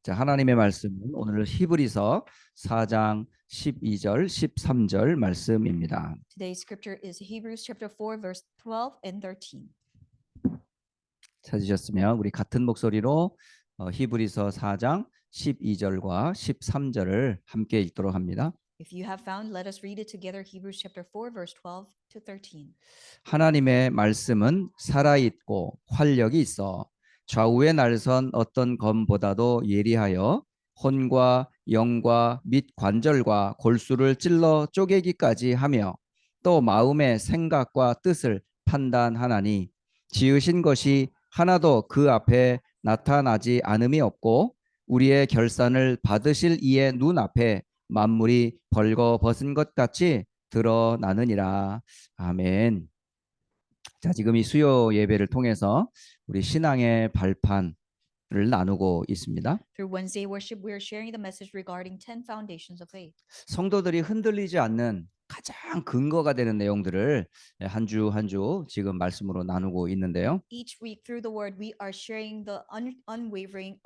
자, 하나님의 말씀은 오늘 히브리서 4장 12절, 13절 말씀입니다. Today's scripture is Hebrews chapter 4 verse 12 and 13. 찾으셨으면 우리 같은 목소리로 히브리서 4장 12절과 13절을 함께 읽도록 합니다. If you have found, let us read it together. Hebrews chapter 4 verse 12 to 13. 하나님의 말씀은 살아있고 활력이 있어 좌우에 날선 어떤 검보다도 예리하여 혼과 영과 및 관절과 골수를 찔러 쪼개기까지 하며 또 마음의 생각과 뜻을 판단하나니 지으신 것이 하나도 그 앞에 나타나지 않음이 없고 우리의 결산을 받으실 이의 눈앞에 만물이 벌거벗은 것 같이 드러나느니라. 아멘. 자, 지금 이 수요 예배를 통해서 우리 신앙의 발판을 나누고 있습니다. Through Wednesday worship, we are sharing the message regarding 10 foundations of faith. 성도들이 흔들리지 않는 가장 근거가 되는 내용들을 한 주 한 주 지금 말씀으로 나누고 있는데요. Each week through the word, we are sharing the unwavering,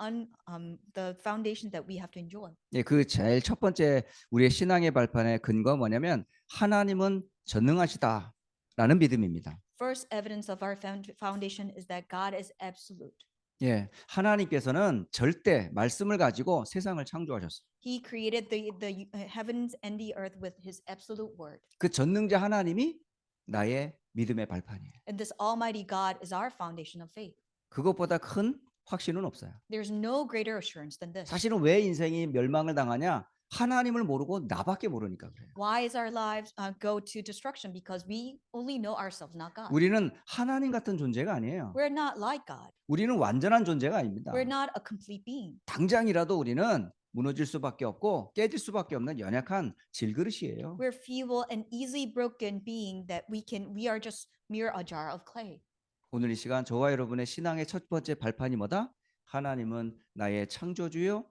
the foundation that we have to enjoy. 예, 그 제일 첫 번째 우리의 신앙의 발판의 근거가 뭐냐면 하나님은 전능하시다라는 믿음입니다. First evidence of our foundation is that God is absolute. 예, 하나님께서는 절대 말씀을 가지고 세상을 창조하셨어요. He created the heavens and the earth with his absolute word. 그 전능자 하나님이 나의 믿음의 발판이에요. And this almighty God is our foundation of faith. 그것보다 큰 확신은 없어요. There's no greater assurance than this. 사실은 왜 인생이 멸망을 당하냐? 하나님을 모르고 나밖에 모르니까 그래요. Why is our lives go to destruction? Because we only know ourselves, not God. 우리는 하나님 같은 존재가 아니에요. We're not like God. 우리는 완전한 존재가 아닙니다. We're not a complete being. 당장이라도 우리는 무너질 수밖에 없고 깨질 수밖에 없는 연약한 질그릇이에요. We're feeble and easily broken being that we are just mere a jar of clay. 오늘 이 시간 저와 여러분의 신앙의 첫 번째 발판이 뭐다? 하나님은 나의 창조주요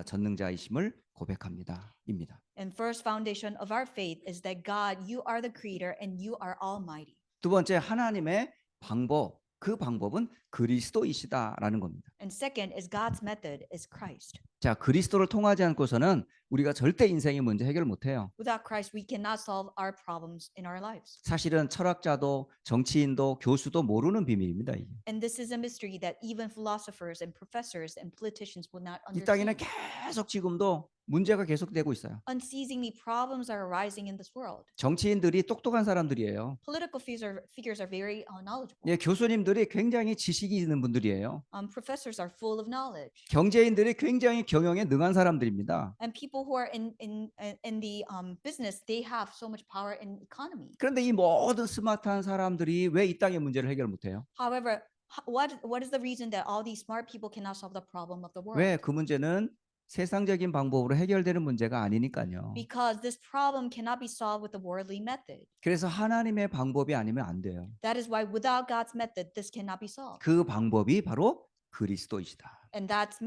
전능자이심을 고백합니다. 입니다. And first foundation of our faith is that God, you are the creator and you are almighty. 두 번째 하나님의 방법, 그 방법은 그리스도이시다라는 겁니다. And second is God's method is Christ. 자, 그리스도를 통하지 않고서는 우리가 절대 인생의 문제 해결 못해요. Without Christ, we cannot solve our problems in our lives. 사실은 철학자도 정치인도 교수도 모르는 비밀입니다. 이게. And this is a mystery that even philosophers and professors and politicians will not 이 땅에는 understand. 계속 지금도 문제가 계속되고 있어요. Unceasingly, problems are arising in this world. 정치인들이 똑똑한 사람들이에요. Political figures are very knowledgeable. 예, 교수님들이 굉장히 지식이 있는 분들이에요. Professors are full of knowledge. 경제인들이 굉장히 경영에 능한 사람들입니다. And people who are in the business, they have so much power in economy. 그런데 이 모든 스마트한 사람들이 왜 이 땅의 문제를 해결 못해요? However, what is the reason that all these smart people cannot solve the problem of the world? 왜 그 문제는 세상적인 방법으로 해결되는 문제가 아니니까요. Because this problem cannot be solved with the worldly method. 그래서 하나님의 방법이 아니면 안 돼요. That is why without God's method, this cannot be solved. 그 방법이 바로 그리스도이시다. And that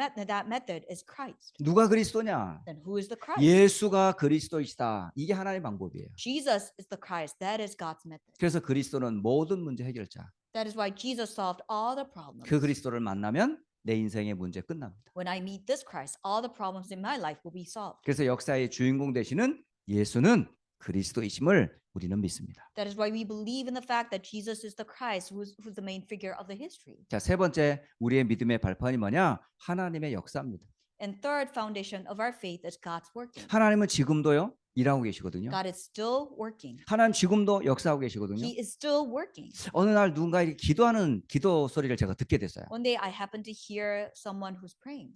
method is Christ. 누가 그리스도냐? Then who is the Christ? 예수가 그리스도이시다. 이게 하나님의 방법이에요. Jesus is the Christ. That is God's method. 그래서 그리스도는 모든 문제 해결자. That is why Jesus solved all the problems. 그 그리스도를 만나면 내 인생의 문제 끝납니다. When I meet this Christ, all the problems in my life will be solved. 그래서 역사의 주인공 되시는 예수는 그리스도이심을 우리는 믿습니다. That is why we believe in the fact that Jesus is the Christ, who's the main figure of the history. 자, 세 번째 우리의 믿음의 발판이 뭐냐? 하나님의 역사입니다. And third foundation of our faith is God's working. 하나님은 지금도요 일하고 계시거든요. God is still working. 하나님 지금도 역사하고 계시거든요. He is still working. 어느 날 누군가 이렇게 기도하는 기도 소리를 제가 듣게 됐어요. One day I happened to hear someone who's praying.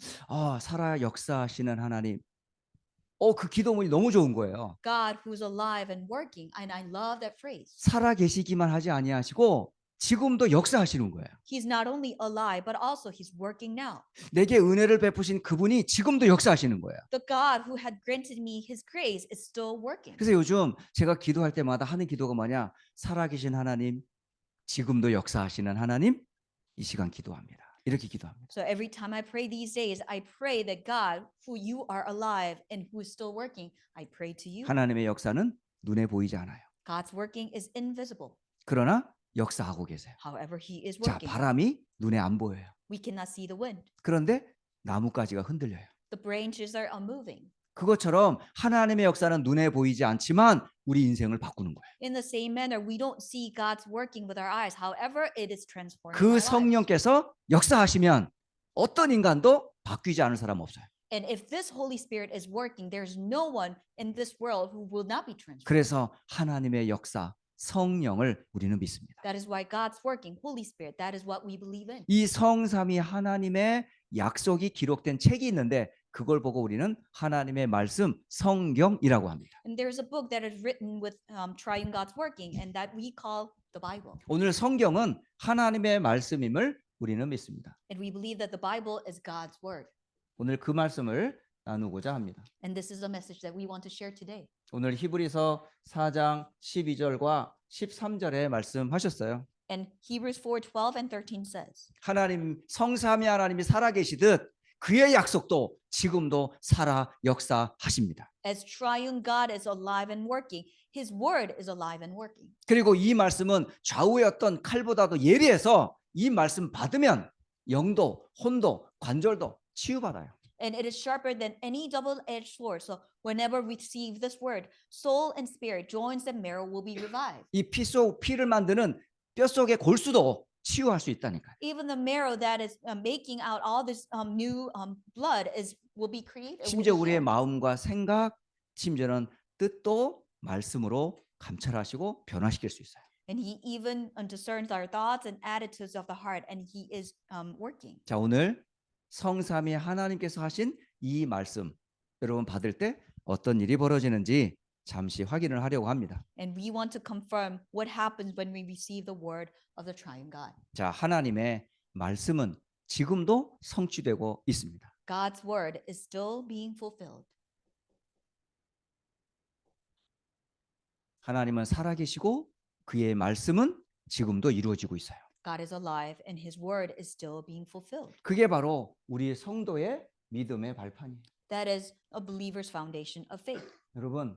살아 역사하시는 하나님. 그 기도문이 너무 좋은 거예요. God who's alive and working, and I love that phrase. 살아 계시기만 하지 아니하시고 지금도 역사하시는 거예요. He's not only alive, but also he's working now. 내게 은혜를 베푸신 그분이 지금도 역사하시는 거예요. The God who had granted me his grace is still working. 그래서 요즘 제가 기도할 때마다 하는 기도가 뭐냐? 살아계신 하나님, 지금도 역사하시는 하나님, 이 시간 기도합니다. 이렇게 기도합니다. So every time I pray these days, I pray that God, who you are alive and who is still working, I pray to you. 하나님의 역사는 눈에 보이지 않아요. God's working is invisible. 그러나 역사하고 계세요. However, he is 자, working. 바람이 눈에 안 보여요. We cannot see the wind. 그런데 나뭇가지가 흔들려요. The branches are unmoving. 그것처럼 하나님의 역사는 눈에 보이지 않지만 우리 인생을 바꾸는 거예요. In the same manner, we don't see God's working with our eyes. However, it is transforming 그 our lives. 성령께서 역사하시면 어떤 인간도 바뀌지 않을 사람 없어요. And if this Holy Spirit is working, there's no one in this world who will not be transformed. 그래서 하나님의 역사, 성령을 우리는 믿습니다. That is why God's working, Holy Spirit. That is what we believe in. 이 성삼위 하나님의 약속이 기록된 책이 있는데 그걸 보고 우리는 하나님의 말씀, 성경이라고 합니다. And there's a book that is written with triune God's working, and that we call the Bible. 오늘 성경은 하나님의 말씀임을 우리는 믿습니다. And we believe that the Bible is God's word. 오늘 그 말씀을 나누고자 합니다. And this is a message that we want to share today. 오늘 히브리서 4장 12절과 13절에 말씀하셨어요. And Hebrews 4:12 and 13 says, 하나님 성삼위 하나님이 살아계시듯 그의 약속도 지금도 살아 역사하십니다. as triune God is alive and working, his word is alive and working. 그리고 이 말씀은 좌우의 어떤 칼보다도 예리해서 이 말씀 받으면 영도, 혼도, 관절도 치유받아요. And it is sharper than any double-edged sword. So whenever we receive this word, soul and spirit, joints and marrow will be revived. 이 피를 만드는 뼛속의 골수도 치유할 수 있다니까요. Even the marrow that is making out all this new blood will be created. will 심지어 be 우리의 healed. 마음과 생각, 심지어는 뜻도 말씀으로 감찰하시고 변화시킬 수 있어요. And he even discerns our thoughts and attitudes of the heart, and he is working. 자, 오늘 성삼위 하나님께서 하신 이 말씀 여러분 받을 때 어떤 일이 벌어지는지 잠시 확인을 하려고 합니다. And we want to confirm what happens when we receive the word of the triune God. 자, 하나님의 말씀은 지금도 성취되고 있습니다. God's word is still being fulfilled. 하나님은 살아계시고 그의 말씀은 지금도 이루어지고 있어요. God is alive and his word is still being fulfilled. 그게 바로 우리 성도의 믿음의 발판이에요. That is a believer's foundation of faith. 여러분,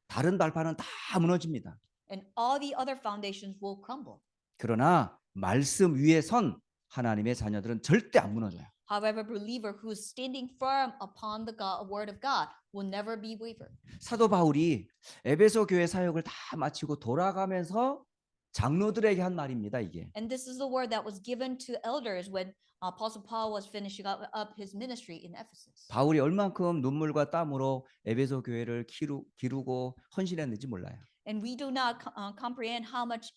다른 발판은 다 무너집니다. And all the other foundations will crumble. 그러나 말씀 위에 선 하나님의 자녀들은 절대 안 무너져요. However, a believer who is standing firm upon the word of God will never be wavered. 사도 바울이 에베소 교회 사역을 다 마치고 돌아가면서 장로들에게 한 말입니다. 이게 And this is the word that was given to elders when Apostle Paul was finishing up his ministry in Ephesus. 바울이 얼만큼 눈물과 땀으로 에베소 교회를 기르고 헌신했는지 몰라요. And we do not comprehend how much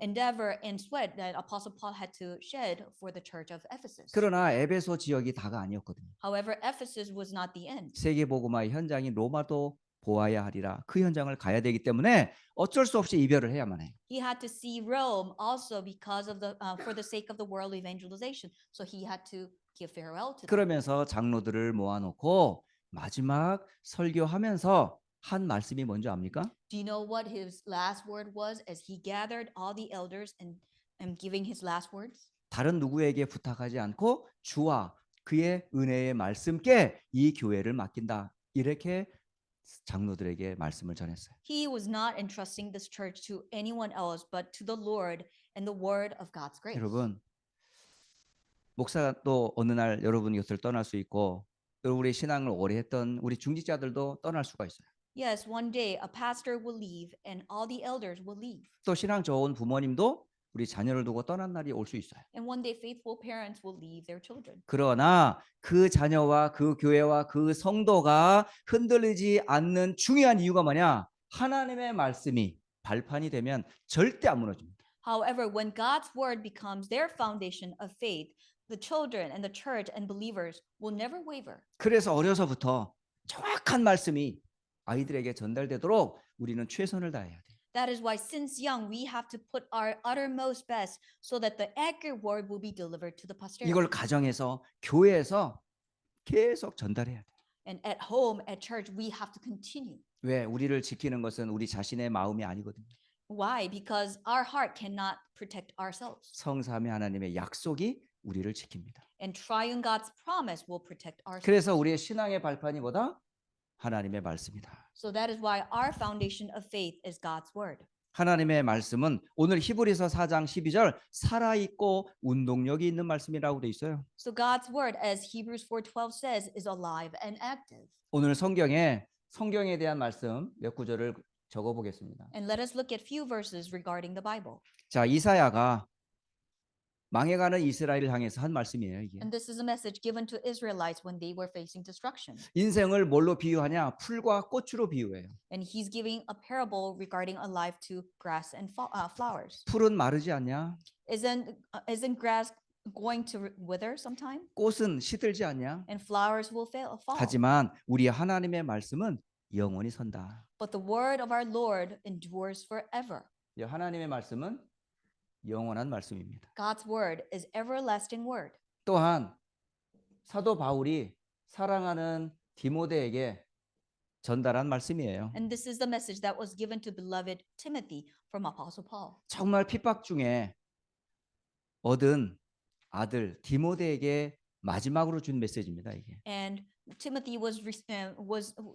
endeavor and sweat that Apostle Paul had to shed for the church of Ephesus. 그러나 에베소 지역이 다가 아니었거든요. However, Ephesus was not the end. 세계 복음화의 현장인 로마도 보아야 하리라. 그 현장을 가야 되기 때문에 어쩔 수 없이 이별을 해야만 해요. He had to see Rome also because of for the sake of the world evangelization. So he had to give farewell to them. 그러면서 장로들을 모아놓고 마지막 설교하면서 한 말씀이 뭔지 압니까? Do you know what his last word was as he gathered all the elders and giving his last words? 다른 누구에게 부탁하지 않고 주와 그의 은혜의 말씀께 이 교회를 맡긴다. 이렇게 장로들에게 말씀을 전했어요. He was not entrusting this church to anyone else but to the Lord and the word of God's grace. 여러분, 목사가 또 어느 날 여러분 이것을 떠날 수 있고 또 우리 신앙을 오래 했던 우리 중직자들도 떠날 수가 있어요. Yes, one day a pastor will leave and all the elders will leave. 또 신앙 좋은 부모님도 우리 자녀를 두고 떠난 날이 올 수 있어요. And one day faithful parents will leave their children. 그러나 그 자녀와 그 교회와 그 성도가 흔들리지 않는 중요한 이유가 뭐냐? 하나님의 말씀이 발판이 되면 절대 안 무너집니다. However, when God's word becomes their foundation of faith, the children and the church and believers will never waver. 그래서 어려서부터 정확한 말씀이 아이들에게 전달되도록 우리는 최선을 다해야 돼요. That is why since young we have to put our uttermost best so that the accurate word will be delivered to the posterity. 이걸 가정에서 교회에서 계속 전달해야 돼요. And at home, at church, we have to continue. 왜? 우리를 지키는 것은 우리 자신의 마음이 아니거든요. Why? Because our heart cannot protect ourselves. 성삼위 하나님의 약속이 우리를 지킵니다. And triune God's promise will protect ourselves. 그래서 우리의 신앙의 발판이 뭐다? 하나님의 말씀이다. So that is why our foundation of faith is God's word. 하나님의 말씀은 오늘 히브리서 4장 12절 살아있고 운동력이 있는 말씀이라고 돼 있어요. So God's word, as Hebrews 4:12 says, is alive and active. 오늘 성경에 대한 말씀 몇 구절을 적어 보겠습니다. And let us look at few verses regarding the Bible. 자, 이사야가 망해가는 이스라엘을 향해서 한 말씀이에요, 이게. And this is a message given to Israelites when they were facing destruction. 인생을 뭘로 비유하냐? 풀과 꽃으로 비유해요. And he's giving a parable regarding a life to grass and flowers. 풀은 마르지 않냐? Isn't grass going to wither sometime? 꽃은 시들지 않냐? And flowers will fall. 하지만 우리 하나님의 말씀은 영원히 선다. But the word of our Lord endures forever. 하나님의 말씀은 영원한 말씀입니다. God's word is everlasting word. 또한 사도 바울이 사랑하는 디모데에게 전달한 말씀이에요. And this is the message that was given to beloved Timothy from Apostle Paul. 정말 핍박 중에 얻은 아들 디모데에게 마지막으로 준 메시지입니다, 이게. And Timothy was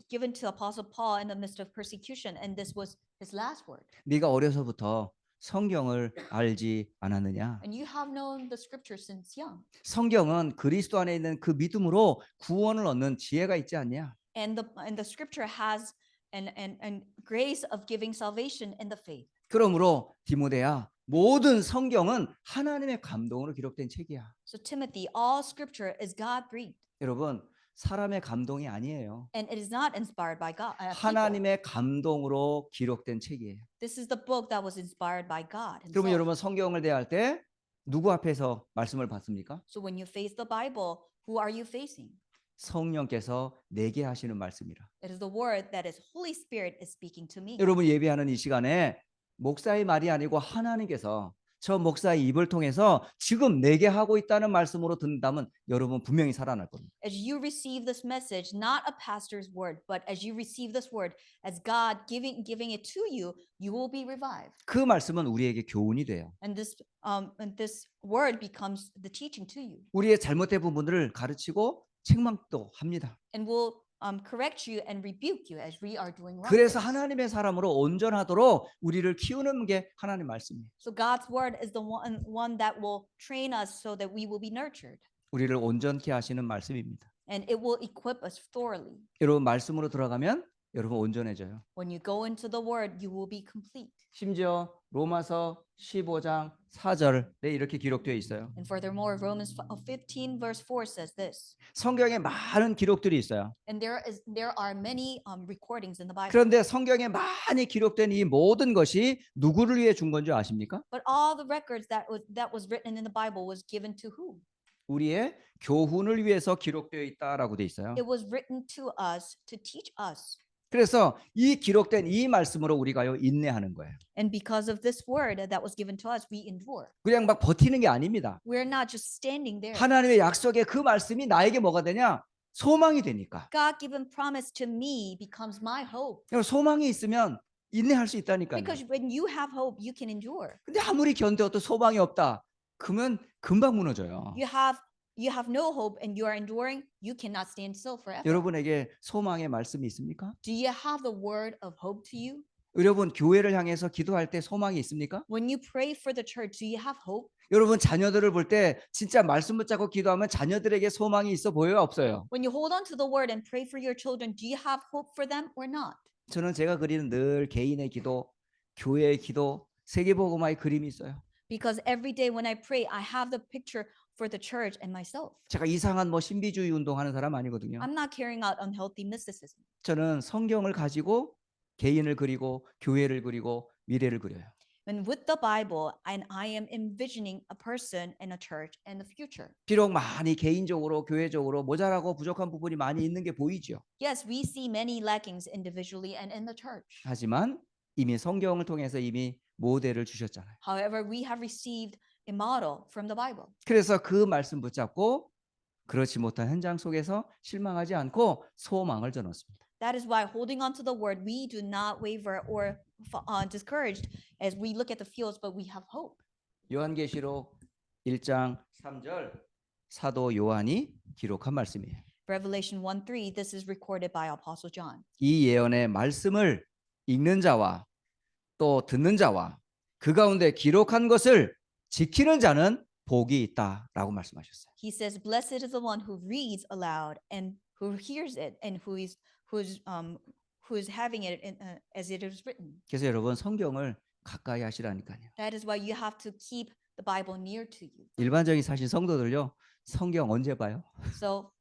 given to Apostle Paul in the midst of persecution, and this was his last word. 네가 어려서부터 성경을 알지 않았느냐? And you have known the scripture since young. 성경은 그리스도 안에 있는 그 믿음으로 구원을 얻는 지혜가 있지 않냐? And the scripture has an grace of giving salvation in the faith. 그러므로 디모데야, 모든 성경은 하나님의 감동으로 기록된 책이야. So Timothy, all scripture is God breathed. 여러분, 사람의 감동이 아니에요. And it is not inspired by God. people. 하나님의 감동으로 기록된 책이에요. This is the book that was inspired by God 그러면 himself. 여러분 성경을 대할 때 누구 앞에서 말씀을 받습니까? So when you face the Bible, who are you facing? 성령께서 내게 하시는 말씀이라. It is the word that is Holy Spirit is speaking to me. 여러분 예배하는 이 시간에 목사의 말이 아니고 하나님께서 저 목사의 입을 통해서 지금 내게 하고 있다는 말씀으로 듣는다면 여러분 분명히 살아날 겁니다. As you receive this message, not a pastor's word, but as you receive this word, as God giving it to you, you will be revived. 그 말씀은 우리에게 교훈이 돼요. And this word becomes the teaching to you, 우리의 잘못된 부분들을 가르치고 책망도 합니다. and will correct you and rebuke you as we are doing wrong. 그래서 things. 하나님의 사람으로 온전하도록 우리를 키우는 게 하나님의 말씀이에요. So God's word is the one that will train us so that we will be nurtured, 우리를 온전케 하시는 말씀입니다. and it will equip us thoroughly. 여러분 말씀으로 들어가면 여러분 온전해져요. When you go into the word, you will be complete. 심지어 로마서 15장 4절에 이렇게 기록되어 있어요. And furthermore, Romans 15 verse 4 says this. 성경에 많은 기록들이 있어요. And there are many recordings in the Bible. 그런데 성경에 많이 기록된 이 모든 것이 누구를 위해 준 건지 아십니까? But all the records that was written in the Bible was given to who? 우리의 교훈을 위해서 기록되어 있다라고 돼 있어요. It was written to us to teach us. 그래서 이 기록된 이 말씀으로 우리가요 인내하는 거예요. And because of this word that was given to us, we endure. 그냥 막 버티는 게 아닙니다. We're not just standing there. 하나님의 약속의 그 말씀이 나에게 뭐가 되냐? 소망이 되니까. God-given promise to me becomes my hope. 소망이 있으면 인내할 수 있다니까요. Because when you have hope, you can endure. 근데 아무리 견뎌도 소망이 없다. 그러면 금방 무너져요. You have no hope and you are enduring, you cannot stand still forever. 여러분에게 소망의 말씀이 있습니까? Do you have the word of hope to you? 여러분 교회를 향해서 기도할 때 소망이 있습니까? When you pray for the church, do you have hope? 여러분 자녀들을 볼 때 진짜 말씀 붙잡고 기도하면 자녀들에게 소망이 있어 보여요, 없어요? When you hold on to the word and pray for your children, do you have hope for them or not? 저는 제가 그리는 늘 개인의 기도, 교회의 기도, 세계복음화의 그림이 있어요. Because every day when I pray, I have the picture for the church and myself. 제가 이상한 신비주의 운동하는 사람 아니거든요. I'm not carrying out unhealthy mysticism. 저는 성경을 가지고 개인을 그리고 교회를 그리고 미래를 그려요. And with the Bible, and I am envisioning a person and a church and the future. 비록 많이 개인적으로 교회적으로 모자라고 부족한 부분이 많이 있는 게 보이죠. Yes, we see many lackings individually and in the church. 하지만 이미 성경을 통해서 이미 모델을 주셨잖아요. However, we have received a model from the Bible. 그래서 그 말씀 붙잡고 그렇지 못한 현장 속에서 실망하지 않고 소망을 전했습니다. That is why holding on to the word, we do not waver or discouraged as we look at the fields, but we have hope. 요한계시록 1장 3절 사도 요한이 기록한 말씀이에요. Revelation 1:3, this is recorded by Apostle John. 이 예언의 말씀을 읽는 자와 또 듣는 자와 그 가운데 기록한 것을 지키는 자는 복이 있다라고 말씀하셨어요. He says, "Blessed is the one who reads aloud and who hears it and who is having it as it is written." 그래서 여러분 성경을 가까이 하시라니까요. That is why you have to keep the Bible near to you. 일반적인 사실 성도들요. 성경 언제 봐요? So,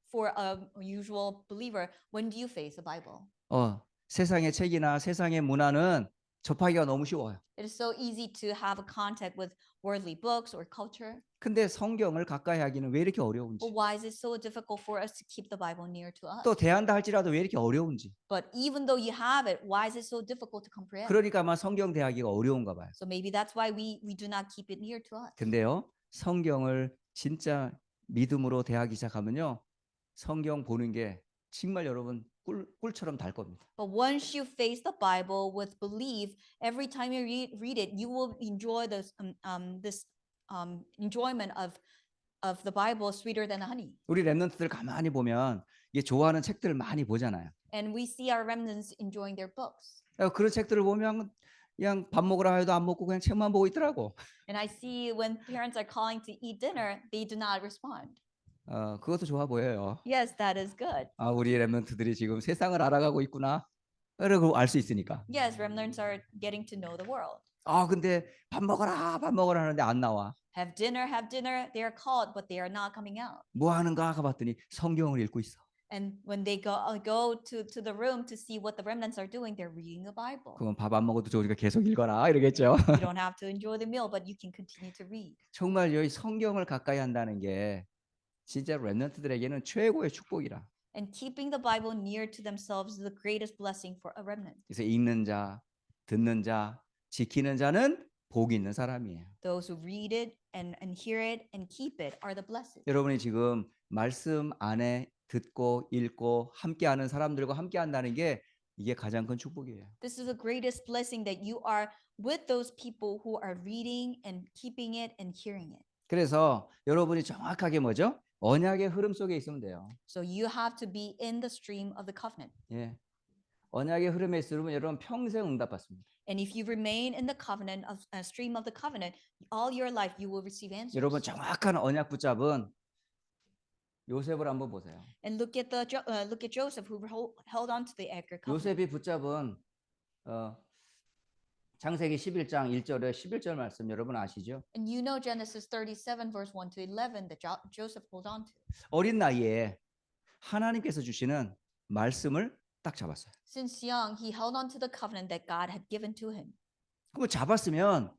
for a usual believer, when do you face the Bible? 세상의 책이나 세상의 문화는 접하기가 너무 쉬워요. It is so easy to have a contact with worldly books or culture. 근데 성경을 가까이 하기는 왜 이렇게 어려운지, But why is it so difficult for us to keep the Bible near to us? 또 대한다 할지라도 왜 이렇게 어려운지. But even though you have it, why is it so difficult to comprehend? 그러니까 아마 성경 대하기가 어려운가 봐요. So maybe that's why we do not keep it near to us. 근데요, 성경을 진짜 믿음으로 대하기 시작하면요, 성경 보는 게 정말 여러분 꿀처럼 달 겁니다. But once you face the Bible with belief, every time you read it, you will enjoy this enjoyment of the Bible sweeter than honey. 우리 랩런트들 가만히 보면 이게 좋아하는 책들을 많이 보잖아요. And we see our remnants enjoying their books. 그런 책들을 보면 그냥 밥 먹으라 해도 안 먹고 그냥 책만 보고 있더라고. And I see when parents are calling to eat dinner, they do not respond. 그것도 좋아 보여요. Yes, that is good. 우리 랩런트들이 지금 세상을 알아가고 있구나. 그러고 알 수 있으니까. Yes, remnants are getting to know the world. 근데 밥 먹어라 하는데 안 나와. Have dinner, have dinner. They are called, but they are not coming out. 뭐 하는가 가봤더니 성경을 읽고 있어. And when they go to the room to see what the remnants are doing, they're reading the Bible. 그럼 밥 안 먹어도 좋으니까 계속 읽어라 이러겠죠. You don't have to enjoy the meal, but you can continue to read. 정말 여기 성경을 가까이 한다는 게 진짜 랩런트들에게는 최고의 축복이라. And keeping the Bible near to themselves is the greatest blessing for a remnant. 그래서 읽는 자, 듣는 자, 지키는 자는 복이 있는 사람이에요. Those who read it and hear it and keep it are the blessed. 여러분이 지금 말씀 안에 듣고 읽고 함께하는 사람들과 함께한다는 게 이게 가장 큰 축복이에요. This is the greatest blessing that you are with those people who are reading and keeping it and hearing it. 그래서 여러분이 정확하게 뭐죠? 언약의 흐름 속에 있으면 돼요. So you have to be in the stream of the covenant. 예. 언약의 흐름에 있으면 여러분 평생 응답받습니다. And if you remain in the covenant of stream of the covenant, all your life you will receive answers. 여러분 정확한 언약 붙잡은 요셉을 한번 보세요. And look at Joseph who held on to the Edgar covenant. 요셉이 붙잡은 창세기 11장 1절에 11절 말씀 여러분 아시죠? And you know Genesis 37 verse 1 to 11 that Joseph held on to. 어린 나이에 하나님께서 주시는 말씀을 딱 잡았어요. Since young, he held on to the covenant that God had given to him. 그럼 잡았으면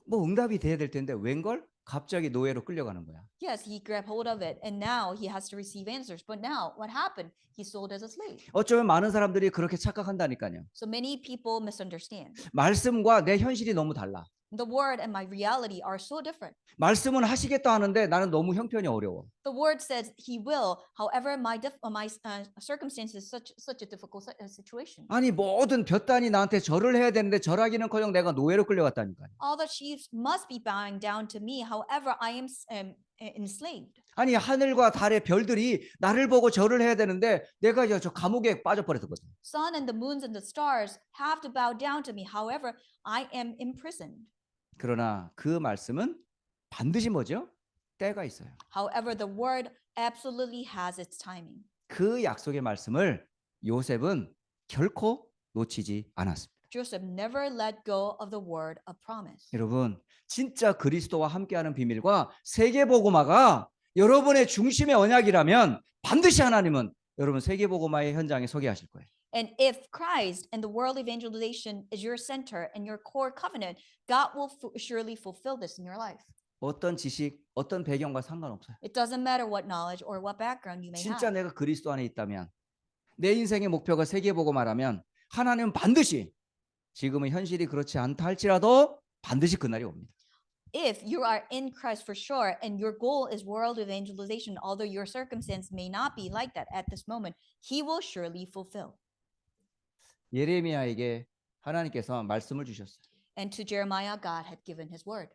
뭐 응답이 돼야 될 텐데 웬걸? 갑자기 노예로 끌려가는 거야. Yes, he grabbed hold of it, and now he has to receive answers. But now, what happened? He's sold as a slave. 어쩌면 많은 사람들이 그렇게 착각한다니까요. So many people misunderstand. 말씀과 내 현실이 너무 달라. The word and my reality are so different. 말씀은 하시겠다 하는데 나는 너무 형편이 어려워. The word says he will. However, my circumstances such a difficult situation. 아니 모든 볕단이 나한테 절을 해야 되는데 절하기는커녕 내가 노예로 끌려갔다니까요. All the sheep must be bowing down to me. However, I am enslaved. 아니 하늘과 달의 별들이 나를 보고 절을 해야 되는데 내가 저 감옥에 빠져버렸거든. Sun and the moons and the stars have to bow down to me. However, I am imprisoned. 그러나 그 말씀은 반드시 뭐죠? 때가 있어요. However, the word absolutely has its timing. 그 약속의 말씀을 요셉은 결코 놓치지 않았습니다. Joseph never let go of the word of promise. 여러분, 진짜 그리스도와 함께하는 비밀과 세계복음화가 여러분의 중심의 언약이라면 반드시 하나님은 여러분 세계복음화의 현장에 서게 하실 거예요. And if Christ and the world evangelization is your center and your core covenant, God will surely fulfill this in your life. 어떤 지식, 어떤 배경과 상관없어요. It doesn't matter what knowledge or what background you may 진짜 have. 내가 그리스도 안에 있다면 내 인생의 목표가 세계복음화라면 하나님은 반드시 지금은 현실이 그렇지 않다 할지라도 반드시 그날이 옵니다. If you are in Christ for sure and your goal is world evangelization, although your circumstance may not be like that at this moment, He will surely fulfill. 예레미야에게 하나님께서 말씀을 주셨어요. And to Jeremiah, God had given His word.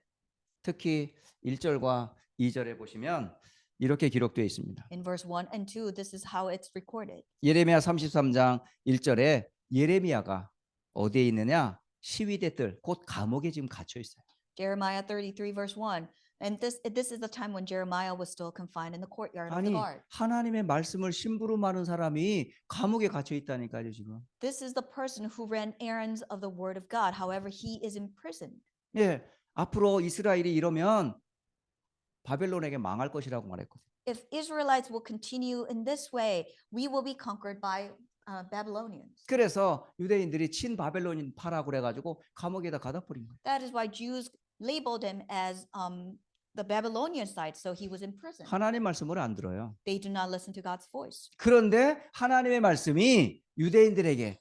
특히 1절과 2절에 보시면 이렇게 기록되어 있습니다. In verse 1 and 2, this is how it's recorded. 예레미야 33장 1절에 예레미야가 어디에 있느냐? 시위대 뜰, 곧 감옥에 지금 갇혀 있어요. Jeremiah 33 verse 1. And this is the time when Jeremiah was still confined in the courtyard of the 아니, guard. 하나님의 말씀을 심부름하는 사람이 감옥에 갇혀 있다니까요, 지금. This is the person who ran errands of the word of God. However, he is imprisoned. 예, 앞으로 이스라엘이 이러면 바벨론에게 망할 것이라고 말했거든요. If Israelites will continue in this way, we will be conquered by Babylonians. 그래서 유대인들이 친바벨론인 파라고 그래가지고 감옥에다 가다 버린 거예요. That is why Jews labeled him as the Babylonian side, so he was imprisoned. 하나님 말씀을 안 들어요. They do not listen to God's voice. 그런데 하나님의 말씀이 유대인들에게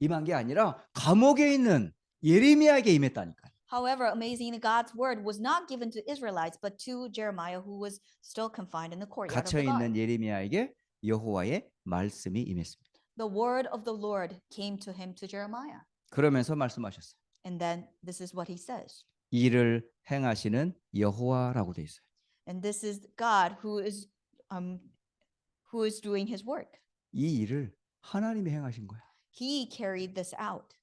임한 게 아니라 감옥에 있는 예레미야에게 임했다니까요. However, amazingly, God's word was not given to Israelites, but to Jeremiah, who was still confined in the courtyard of 갇혀 the 있는 guard. 예레미야에게 여호와의 말씀이 임했습니다. The word of the Lord came to him, to Jeremiah. 그러면서 말씀하셨어요. And then this is what he says. 이를 행하시는 여호와라고 돼 있어요. And this is God who is doing his work. 이 일을 하나님이 행하신 거야. He carried this out.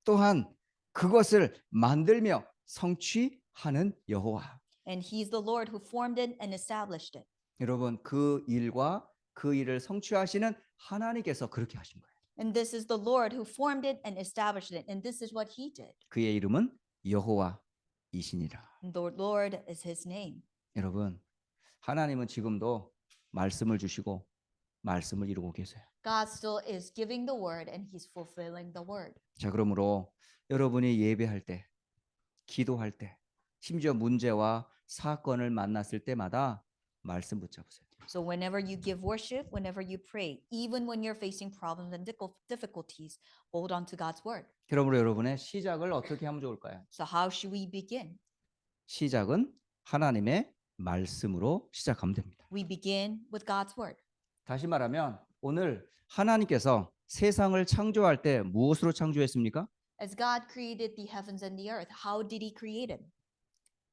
또한 그것을 만들며 성취하는 여호와. And he's the Lord who formed it and established it. 여러분, 그 일과 그 일을 성취하시는 하나님께서 그렇게 하신 거예요. And this is the Lord who formed it and established it. And this is what he did. 그의 이름은 여호와이시니라. And the Lord is his name. 여러분, 하나님은 지금도 말씀을 주시고 말씀을 이루고 계세요. God still is giving the word and he's fulfilling the word. 자, 그러므로 여러분이 예배할 때, 기도할 때, 심지어 문제와 사건을 만났을 때마다 말씀 붙잡으세요. So whenever you give worship, whenever you pray, even when you're facing problems and difficulties, hold on to God's word. 그러므로 여러분의 시작을 어떻게 하면 좋을까요? So how should we begin? 시작은 하나님의 말씀으로 시작하면 됩니다. We begin with God's word. 다시 말하면 오늘 하나님께서 세상을 창조할 때 무엇으로 창조했습니까? As God created the heavens and the earth, how did he create it?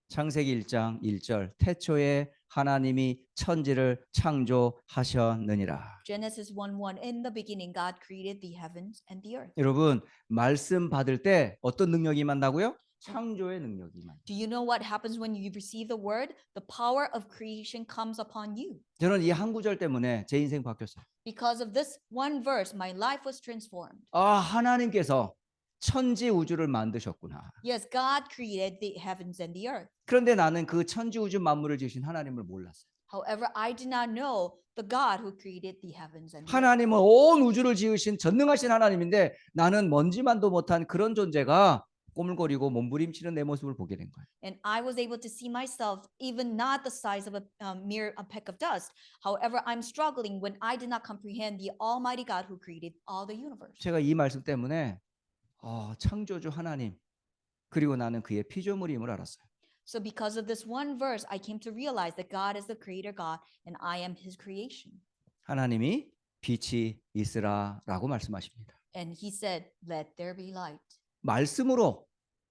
창세기 1장 1절 태초에 하나님이 천지를 창조하셨느니라. Genesis 1:1 In the beginning God created the heavens and the earth. 여러분, 말씀 받을 때 어떤 능력이 임한다고요? 창조의 능력이 임한다. Do you know what happens when you receive the word? The power of creation comes upon you. 저는 이 한 구절 때문에 제 인생 바뀌었어요. Because of this one verse, my life was transformed. 하나님께서 천지 우주를 만드셨구나. Yes, God created the heavens and the earth. 그런데 나는 그 천지 우주 만물을 지으신 하나님을 몰랐어요. However, I did not know the God who created the heavens and the earth. 하나님은 온 우주를 지으신 전능하신 하나님인데 나는 먼지만도 못한 그런 존재가 꼬물거리고 몸부림치는 내 모습을 보게 된 거예요. And I was able to see myself, even not the size of a mere peck of dust. However, I'm struggling when I did not comprehend the Almighty God who created all the universe. 제가 이 말씀 때문에 창조주 하나님 그리고 나는 그의 피조물임을 알았어요. So because of this one verse, I came to realize that God is the creator God and I am his creation. 하나님이 빛이 있으라라고 말씀하십니다. And he said, let there be light. 말씀으로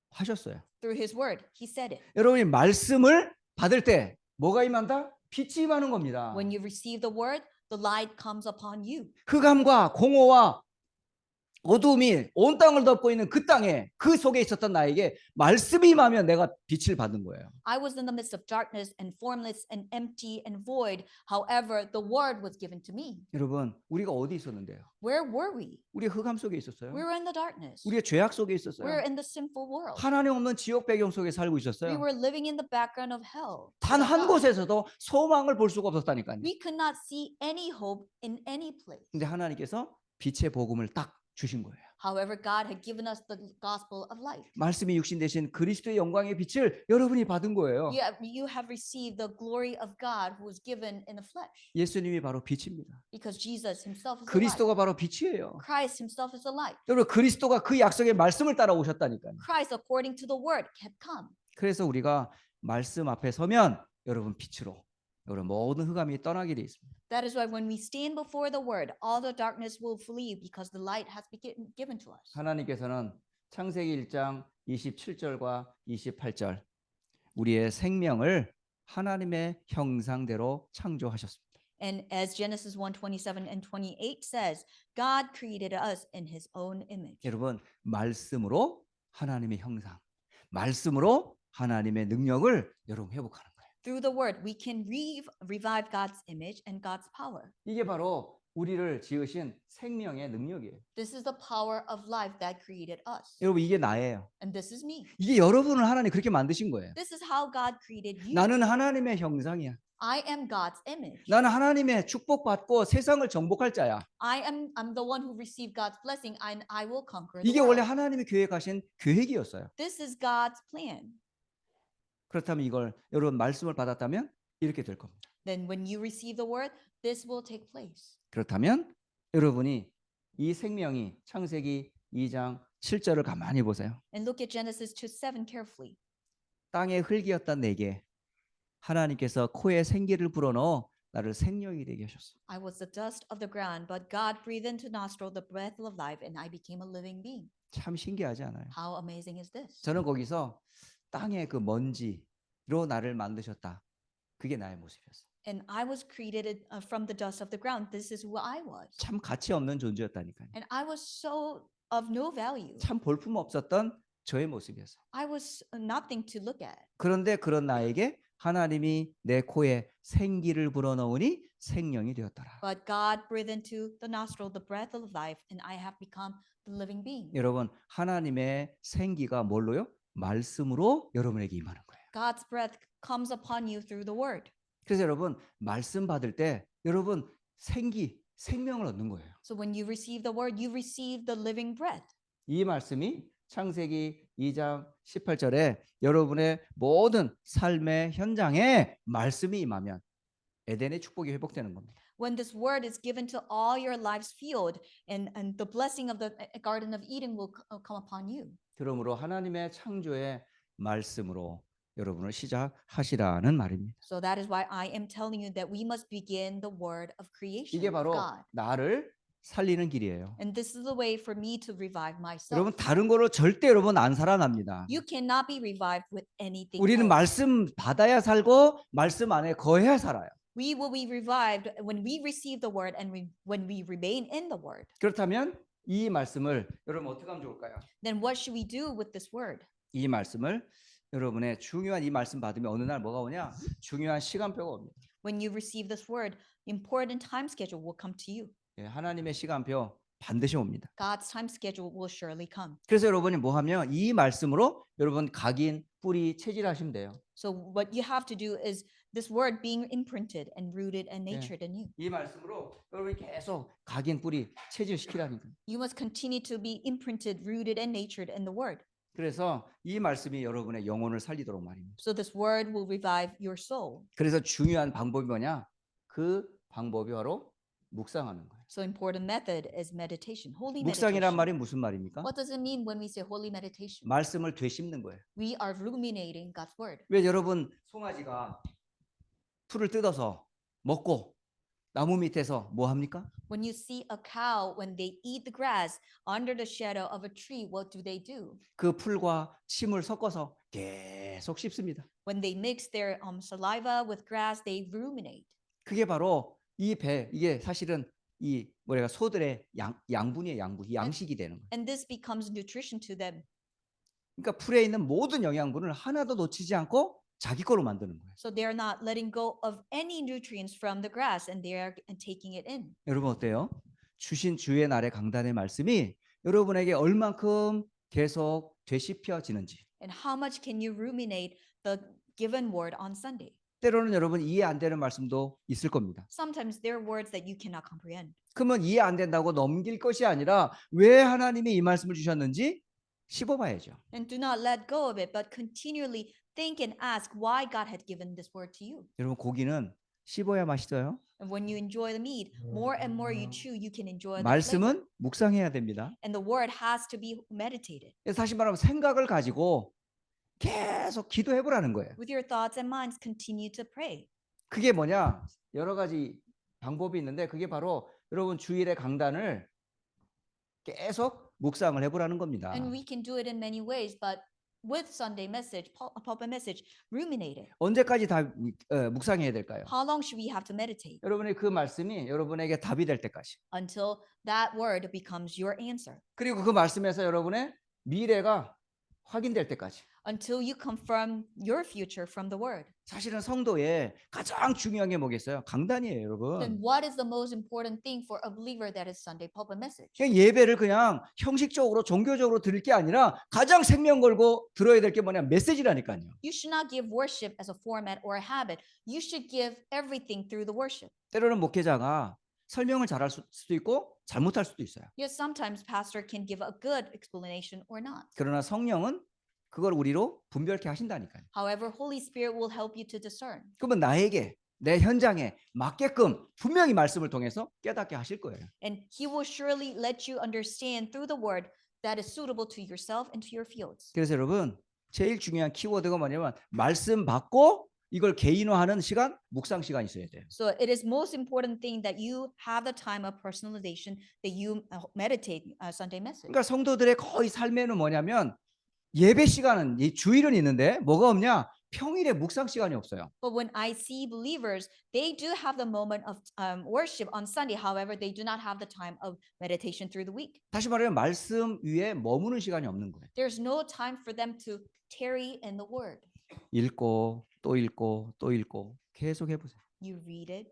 하셨어요. Through his word, he said it. 여러분이 말씀을 받을 때 뭐가 임한다? 빛이 임하는 겁니다. When you receive the word, the light comes upon you. 흑암과 공허와 어두움이 온 땅을 덮고 있는 그 땅에 그 속에 있었던 나에게 말씀이 임하면 내가 빛을 받은 거예요. I was in the midst of darkness and formless and empty and void. However, the word was given to me. 여러분, 우리가 어디 있었는데요? Where were we? 우리 흑암 속에 있었어요. We were in the darkness. 우리의 죄악 속에 We 있었어요. were in the sinful world. 하나님 없는 지옥 배경 속에 살고 We 있었어요. were living in the background of hell. 단 한 without God. 곳에서도 소망을 볼 수가 없었다니까요. We could not see any hope in any place. 근데 하나님께서 빛의 복음을 딱 주신 거예요. However, God had given us the gospel of light. 말씀이 육신 대신 그리스도의 영광의 빛을 여러분이 받은 거예요. You have received the glory of God who was given in the flesh. 예수님이 바로 빛입니다. Because Jesus himself is the light. 그리스도가 바로 빛이에요. Christ himself is the light. 여러분, 그리스도가 그 약속의 말씀을 따라 오셨다니까요. Christ, according to the word, kept come. 그래서 우리가 말씀 앞에 서면 여러분 빛으로 여러분 모든 흑암이 떠나게 돼 있습니다. That is why when we stand before the word, all the darkness will flee because the light has been given to us. 하나님께서는 창세기 1장 27절과 28절 우리의 생명을 하나님의 형상대로 창조하셨습니다. And as Genesis 1:27 and 28 says, God created us in his own image. 여러분, 말씀으로 하나님의 형상, 말씀으로 하나님의 능력을 여러분 회복하는 거예요. Through the word, we can revive God's image and God's power. 이게 바로 우리를 지으신 생명의 능력이에요. This is the power of life that created us. 여러분, 이게 나예요. And this is me. 이게 여러분을 하나님 그렇게 만드신 거예요. This is how God created you. 나는 하나님의 형상이야. I am God's image. 나는 하나님의 축복받고 세상을 정복할 자야. I'm the one who received God's blessing and I will conquer the 이게 원래 world. 하나님이 계획하신 계획이었어요. This is God's plan. 그렇다면 이걸 여러분 말씀을 받았다면 이렇게 될 겁니다. Then when you receive the word, this will take place. 그렇다면 여러분이 이 생명이 창세기 2장 7절을 가만히 보세요. And look at Genesis 2:7 carefully. 땅의 흙이었던 내게 하나님께서 코에 생기를 불어넣어 나를 생명이 되게 하셨어. I was the dust of the ground, but God breathed into nostril the breath of life, and I became a living being. 참 신기하지 않아요? How amazing is this? 저는 거기서 땅의 그 먼지로 나를 만드셨다. 그게 나의 모습이었어. And I was created from the dust of the ground. This is who I was. 참 가치 없는 존재였다니까요. And I was so of no value. 참 볼품 없었던 저의 모습이었어. I was nothing to look at. 그런데 그런 나에게 하나님이 내 코에 생기를 불어넣으니 생명이 되었더라. But God breathed into the nostril the breath of life, and I have become the living being. 여러분, 하나님의 생기가 뭘로요? 말씀으로 여러분에게 임하는 거예요. God's breath comes upon you through the word. 그래서 여러분 말씀 받을 때 여러분 생명을 얻는 거예요. So when you receive the word, you receive the living breath. 이 말씀이 창세기 2장 18절에 여러분의 모든 삶의 현장에 말씀이 임하면 에덴의 축복이 회복되는 겁니다. When this word is given to all your life's field, and the blessing of the Garden of Eden will come upon you. 그러므로 하나님의 창조의 말씀으로 여러분을 시작하시라는 말입니다. So that is why I am telling you that we must begin the word of creation 이게 of 바로 God. 나를 살리는 길이에요. And this is the way for me to revive myself. 여러분 다른 거로 절대 여러분 안 살아납니다. You cannot be revived with anything 우리는 else. 말씀 받아야 살고 말씀 안에 거해야 살아요. We will be revived when we receive the word and when we remain in the word. 그렇다면 이 말씀을 여러분 어떻게 하면 좋을까요? Then what should we do with this word? 이 말씀을 여러분의 중요한 이 말씀 받으면 어느 날 뭐가 오냐? 중요한 시간표가 옵니다. When you receive this word, important time schedule will come to you. 예, 하나님의 시간표 반드시 옵니다. God's time schedule will surely come. 그래서 여러분이 뭐 하면 이 말씀으로 여러분 각인, 뿌리, 체질하시면 돼요. So what you have to do is this word being imprinted and rooted and natured in you. 이 말씀으로 여러분이 계속 각인, 뿌리, 체질시키라니까. You must continue to be imprinted, rooted, and natured in the word. 그래서 이 말씀이 여러분의 영혼을 살리도록 말입니다. So this word will revive your soul. 그래서 중요한 방법이 뭐냐? 그 방법이 바로 묵상하는 거예요. So important method is meditation, holy 묵상이란 meditation. 말이 무슨 말입니까? What does it mean when we say holy meditation? 말씀을 되씹는 거예요. We are ruminating God's word. 왜 여러분 송아지가 풀을 뜯어서 먹고 나무 밑에서 뭐 합니까? When you see a cow, when they eat the grass under the shadow of a tree, what do? 그 풀과 침을 섞어서 계속 씹습니다. When they mix their saliva with grass, they ruminate. 그게 바로 이게 사실은 이 뭐랄까 소들의 양분이에요, 양분. 양식이 되는 거예요. And this becomes nutrition to them. 그러니까 풀에 있는 모든 영양분을 하나도 놓치지 않고 자기 거로 만드는 거예요. So they are not letting go of any nutrients from the grass, and they are taking it in. 여러분 어때요? 주신 주의 날의 강단의 말씀이 여러분에게 얼만큼 계속 되씹혀지는지. And how much can you ruminate the given word on Sunday? 때로는 여러분 이해 안 되는 말씀도 있을 겁니다. Sometimes there are words that you cannot comprehend. 그러면 이해 안 된다고 넘길 것이 아니라 왜 하나님이 이 말씀을 주셨는지 씹어봐야죠. And do not let go of it, but continually think and ask why God had given this word to you. 여러분 고기는 씹어야 맛있어요. And when you enjoy the meat, more and more you chew, you can enjoy the flavor. 말씀은 묵상해야 됩니다. And the word has to be meditated. 다시 말하면 생각을 가지고 계속 기도해보라는 거예요. With your thoughts and minds, continue to pray. 그게 뭐냐? 여러 가지 방법이 있는데 그게 바로 여러분 주일의 강단을 계속 묵상을 해보라는 겁니다. And we can do it in many ways, but with Sunday message, pulpit message, ruminate it. 언제까지 다 묵상해야 될까요? How long should we have to meditate? 여러분의 그 말씀이 여러분에게 답이 될 때까지. Until that word becomes your answer. 그리고 그 말씀에서 여러분의 미래가 확인될 때까지. Until you confirm your future from the word. 사실은 성도의 가장 중요한 게 뭐겠어요? 강단이에요, 여러분. Then what is the most important thing for a believer that is Sunday pulpit message? 그냥 예배를 그냥 형식적으로 종교적으로 들을 게 아니라 가장 생명 걸고 들어야 될 게 뭐냐? 메시지라니까요. You should not give worship as a format or a habit. You should give everything through the worship. 때로는 목회자가 설명을 잘할 수도 있고 잘못할 수도 있어요. Yes, sometimes pastor can give a good explanation or not. 그러나 성령은 그걸 우리로 분별케 하신다니까요. However, Holy Spirit will help you to discern. 그러면 나에게 내 현장에 맞게끔 분명히 말씀을 통해서 깨닫게 하실 거예요. And he will surely let you understand through the word that is suitable to yourself and to your fields. 그래서 여러분 제일 중요한 키워드가 뭐냐면 말씀 받고 이걸 개인화하는 시간, 묵상 시간이 있어야 돼요. So it is most important thing that you have the time of personalization that you meditate Sunday message. 그러니까 성도들의 거의 삶에는 뭐냐면 예배 시간은 이 주일은 있는데 뭐가 없냐? 평일에 묵상 시간이 없어요. But when I see believers, they do have the moment of worship on Sunday. However, they do not have the time of meditation through the week. 다시 말하면 말씀 위에 머무는 시간이 없는 거예요. There's no time for them to tarry in the word. 읽고 또 읽고 또 읽고 계속 해보세요. You read it,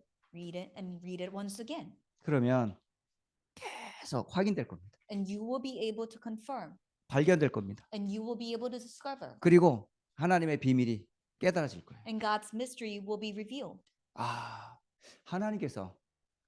and read it once again. 그러면 계속 확인될 겁니다. And you will be able to confirm. 발견될 겁니다. And you will be able to discover. 그리고 하나님의 비밀이 깨달아질 거예요. And God's mystery will be revealed. 아, 하나님께서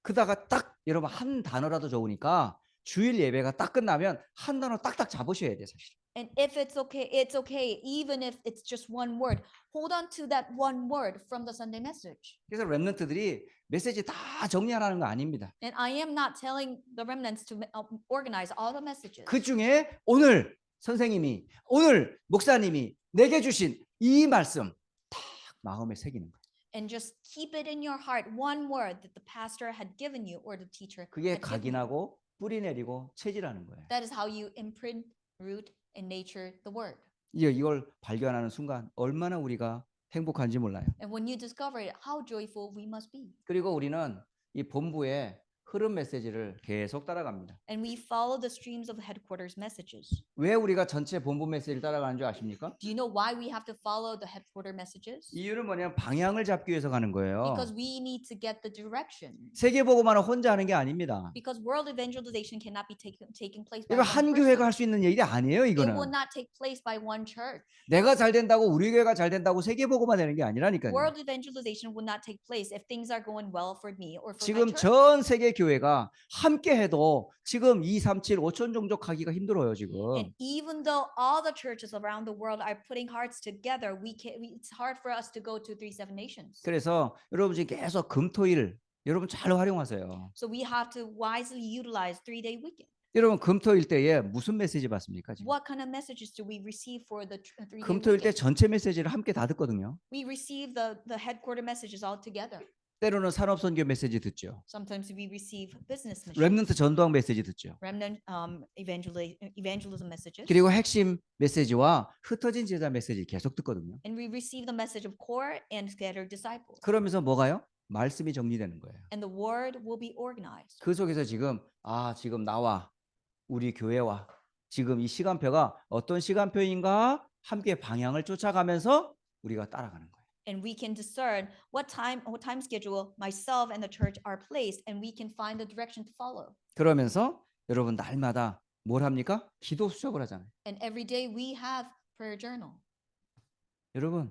그다가 딱 여러분 한 단어라도 좋으니까 주일 예배가 딱 끝나면 한 단어 딱딱 잡으셔야 돼요, 사실. And if it's okay. Even if it's just one word, hold on to that one word from the Sunday message. 그래서 렘넌트들이 메시지 다 정리하라는 거 아닙니다. And I am not telling the remnants to organize all the messages. 그 중에 오늘 선생님이 오늘 목사님이 내게 주신 이 말씀 딱 마음에 새기는 거예요. And just keep it in your heart, one word that the pastor had given you or the teacher 그게 had given you. 각인하고 뿌리 내리고 체질하는 거예요. That is how you imprint, root, and nature the word. 이걸 발견하는 순간 얼마나 우리가 행복한지 몰라요. And when you discover it, how joyful we must be. 그리고 우리는 이 본부의 흐름 메시지를 계속 따라갑니다. And we follow the streams of the headquarters messages. 왜 우리가 전체 본부 메시지를 따라가는 줄 아십니까? Do you know why we have to follow the headquarter messages? 이유는 뭐냐면 방향을 잡기 위해서 가는 거예요. Because we need to get the direction. 세계복음화는 혼자 하는 게 아닙니다. Because world evangelization cannot be taking place by 이거 one 한 person. 교회가 할 수 있는 일이 아니에요, It 이거는. will not take place by one church. 내가 잘 된다고 우리 교회가 잘 된다고 세계복음화 되는 게 아니라니까요. World evangelization will not take place if things are going well for me or for my 지금 church. 전 세계 교회가 함께 해도 지금 237 5천 종족하기가 힘들어요, 지금. And even though all the churches around the world are putting hearts together, it's hard for us to go to 37 nations. 그래서 여러분 지금 계속 금토일 여러분 잘 활용하세요. So we have to wisely utilize 3-day weekend. 여러분 금토일 때에 무슨 메시지 받습니까, 지금? What kind of messages do we receive for the 3-day 금토일 때 weekend? 전체 메시지를 함께 다 듣거든요. We receive the headquarter messages all together. 때로는 산업선교 메시지 듣죠. Sometimes we receive business messages, 렘넌트 전도학 메시지 듣죠. remnant evangelism messages, 그리고 핵심 메시지와 흩어진 제자 메시지 계속 듣거든요. and we receive the message of core and scattered disciples. 그러면서 뭐가요? 말씀이 정리되는 거예요. And the word will be organized. 그 속에서 지금 지금 나와 우리 교회와 지금 이 시간표가 어떤 시간표인가 함께 방향을 쫓아가면서 우리가 따라가는 거예요. And we can discern what time schedule myself and the church are placed, and we can find the direction to follow. 그러면서 여러분 날마다 뭘 합니까? 기도 수첩을 하잖아요. And every day we have prayer journal. 여러분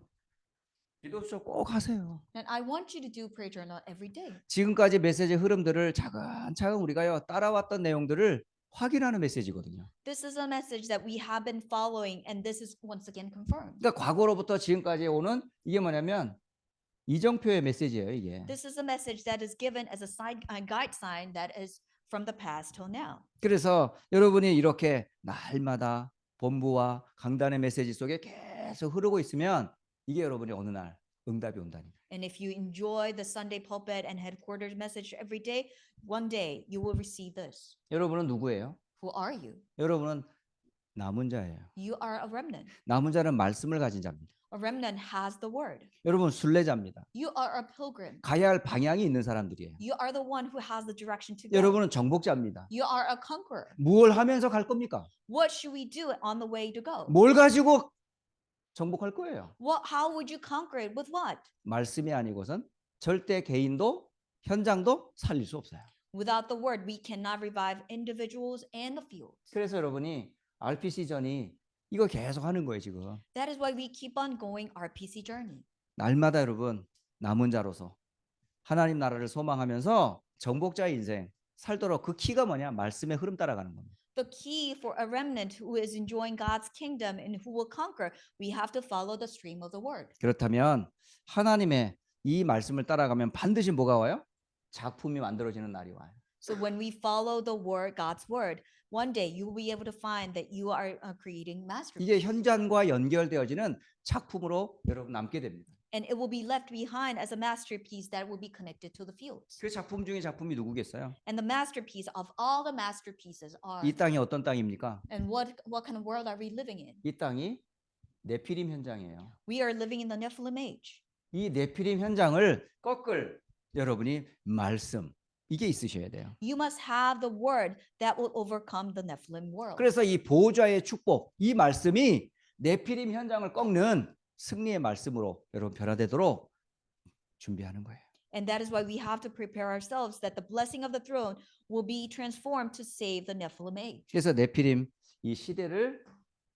기도 수첩 꼭 하세요. And I want you to do prayer journal every day. 지금까지 메시지 흐름들을 차근차근 우리가요 따라왔던 내용들을 확인하는 메시지거든요. This is a message that we have been following, and this is once again confirmed. 그러니까 과거로부터 지금까지 오는 이게 뭐냐면 이정표의 메시지예요, 이게. This is a message that is given as a guide sign that is from the past till now. 그래서 여러분이 이렇게 날마다 본부와 강단의 메시지 속에 계속 흐르고 있으면 이게 여러분이 어느 날 응답이 온다니까. And if you enjoy the Sunday pulpit and headquarters message every day, one day you will receive this. 여러분은 누구예요? Who are you? 여러분은 남은 자예요. You are a remnant. 남은 자는 말씀을 가진 자입니다. A remnant has the word. 여러분 순례자입니다. You are a pilgrim. 가야 할 방향이 있는 사람들이에요. You are the one who has the direction to go. 여러분은 정복자입니다. You are a conqueror. 무엇을 하면서 갈 겁니까? What should we do on the way to go? 뭘 가지고 정복할 거예요? How would you conquer it? With what? 말씀이 아니고선 절대 개인도 현장도 살릴 수 없어요. Without the word, we cannot revive individuals and the fields. 그래서 여러분이 RPC전이 이거 계속 하는 거예요 지금. That is why we keep on going RPC journey. 날마다 여러분 남은 자로서 하나님 나라를 소망하면서 정복자의 인생 살도록 그 키가 뭐냐? 말씀의 흐름 따라가는 겁니다. The key for a remnant who is enjoying God's kingdom and who will conquer, we have to follow the stream of the word. 그렇다면 하나님의 이 말씀을 따라가면 반드시 뭐가 와요? 작품이 만들어지는 날이 와요. So when we follow the word, God's word, one day you will be able to find that you are creating masterpieces. 이게 현장과 연결되어지는 작품으로 여러분 남게 됩니다. And it will be left behind as a masterpiece that will be connected to the fields. 그 작품 중에 작품이 누구겠어요? And the masterpiece of all the masterpieces are. 이 땅이 어떤 땅입니까? And what kind of world are we living in? 이 땅이 네피림 현장이에요. We are living in the Nephilim age. 이 네피림 현장을 꺾을 여러분이 말씀 이게 있으셔야 돼요. You must have the word that will overcome the Nephilim world. 그래서 이 보호자의 축복 이 말씀이 네피림 현장을 꺾는 승리의 말씀으로 여러분 변화되도록 준비하는 거예요. And that is why we have to prepare ourselves that the blessing of the throne will be transformed to save the Nephilim age. 그래서 네피림 이 시대를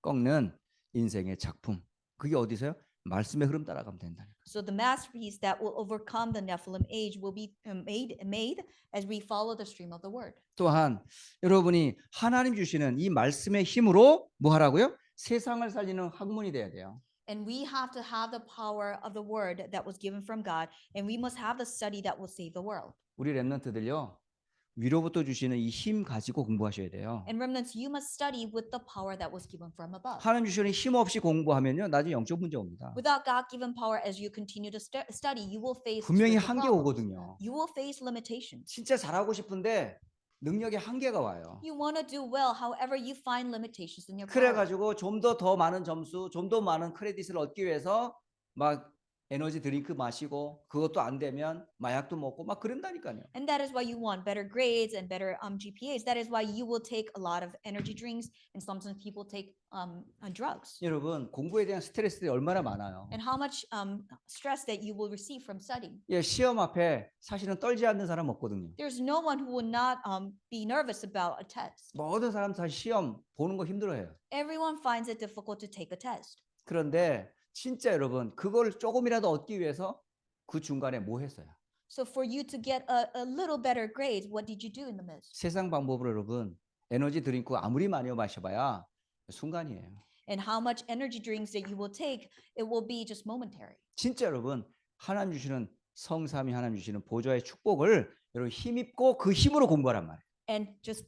꺾는 인생의 작품 그게 어디서요? 말씀의 흐름 따라가면 된다. So the masterpiece that will overcome the Nephilim age will be made as we follow the stream of the word. 또한 여러분이 하나님 주시는 이 말씀의 힘으로 뭐 하라고요? 세상을 살리는 학문이 돼야 돼요. And we have to have the power of the word that was given from God, and we must have the study that will save the world. 우리 렘넌트들요. 위로부터 주시는 이 힘 가지고 공부하셔야 돼요. And remnants, you must study with the power that was given from above. 하나님 주시는 힘 없이 공부하면요. 나중에 영적 문제 옵니다. Without God-given power, as you continue to study, you will face 분명히 spiritual 한계 problems. 오거든요. You will face limitations. 진짜 잘하고 싶은데 능력의 한계가 와요. You want to do well, however, you find limitations in your power. 그래가지고 좀 더 많은 점수, 좀 더 많은 크레딧을 얻기 위해서 막 에너지 드링크 마시고 그것도 안 되면 마약도 먹고 막 그런다니까요. And that is why you want better grades and better GPAs. That is why you will take a lot of energy drinks, and sometimes people take drugs. 여러분 공부에 대한 스트레스들이 얼마나 많아요. And how much stress that you will receive from studying. 예, 시험 앞에 사실은 떨지 않는 사람 없거든요. There's no one who will not be nervous about a test. 모든 사람 사실 시험 보는 거 힘들어해요. Everyone finds it difficult to take a test. 그런데 진짜 여러분 그걸 조금이라도 얻기 위해서 그 중간에 뭐 했어요? So for you to get a little better grades, what did you do in the midst? 세상 방법으로 여러분 에너지 드링크 아무리 많이 마셔봐야 순간이에요. And how much energy drinks that you will take, it will be just momentary. 진짜 여러분 하나님 주시는 성삼위 하나님 주시는 보좌의 축복을 여러분 힘입고 그 힘으로 공부하란 말이에요. And just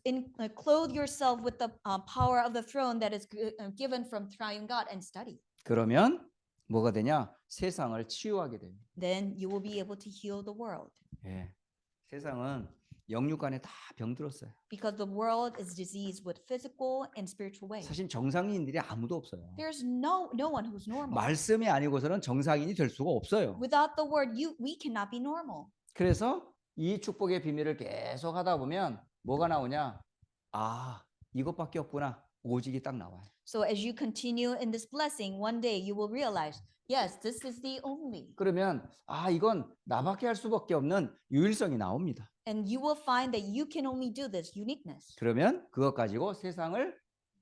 clothe yourself with the power of the throne that is given from triune God and study. 그러면 뭐가 되냐? 세상을 치유하게 됩니다. Then you will be able to heal the world. 예. 세상은 영육간에 다 병들었어요. Because the world is diseased with physical and spiritual ways. 사실 정상인들이 아무도 없어요. There's no one who's normal. 말씀이 아니고서는 정상인이 될 수가 없어요. Without the word, we cannot be normal. 그래서 이 축복의 비밀을 계속 하다 보면 뭐가 나오냐? 아, 이것밖에 없구나. 오직이 딱 나와요. So as you continue in this blessing, one day you will realize, yes, this is the only. 그러면 아, 이건 나밖에 할 수밖에 없는 유일성이 나옵니다. And you will find that you can only do this uniqueness. 그러면 그것 가지고 세상을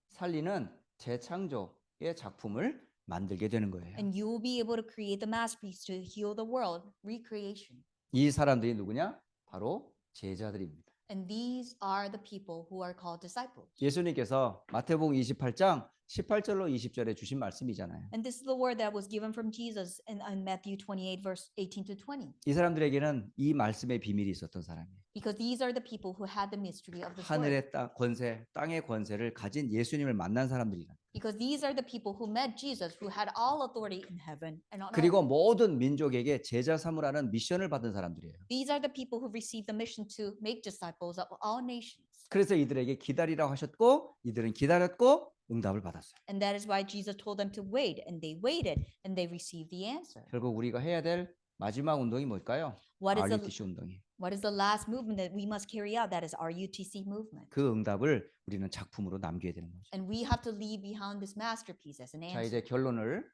살리는 재창조의 작품을 만들게 되는 거예요. And you will be able to create the masterpiece to heal the world, recreation. 이 사람들이 누구냐? 바로 제자들입니다. And these are the people who are called disciples. 예수님께서 마태복음 28장 18절로 20절에 주신 말씀이잖아요. And this is the word that was given from Jesus in Matthew 28, verse 18 to 20. 이 사람들에게는 이 말씀의 비밀이 있었던 사람이에요. Because these are the people who had the mystery of this word. 하늘의 권세, 땅의 권세를 가진 예수님을 만난 사람들이라. Because these are the people who met Jesus, who had all authority in heaven and on 그리고 earth. 모든 민족에게 제자 삼으라는 미션을 받은 사람들이에요. These are the people who received the mission to make disciples of all nations. 그래서 이들에게 기다리라고 하셨고 이들은 기다렸고 응답을 받았어요. And that is why Jesus told them to wait, and they waited, and they received the answer. 결국 우리가 해야 될 마지막 운동이 뭘까요? What is the RUTC 운동이. What is the last movement that we must carry out? That is our UTC movement. 그 응답을 우리는 작품으로 남겨야 되는 거죠. And we have to leave behind this masterpiece as an 자, answer. 이제 결론을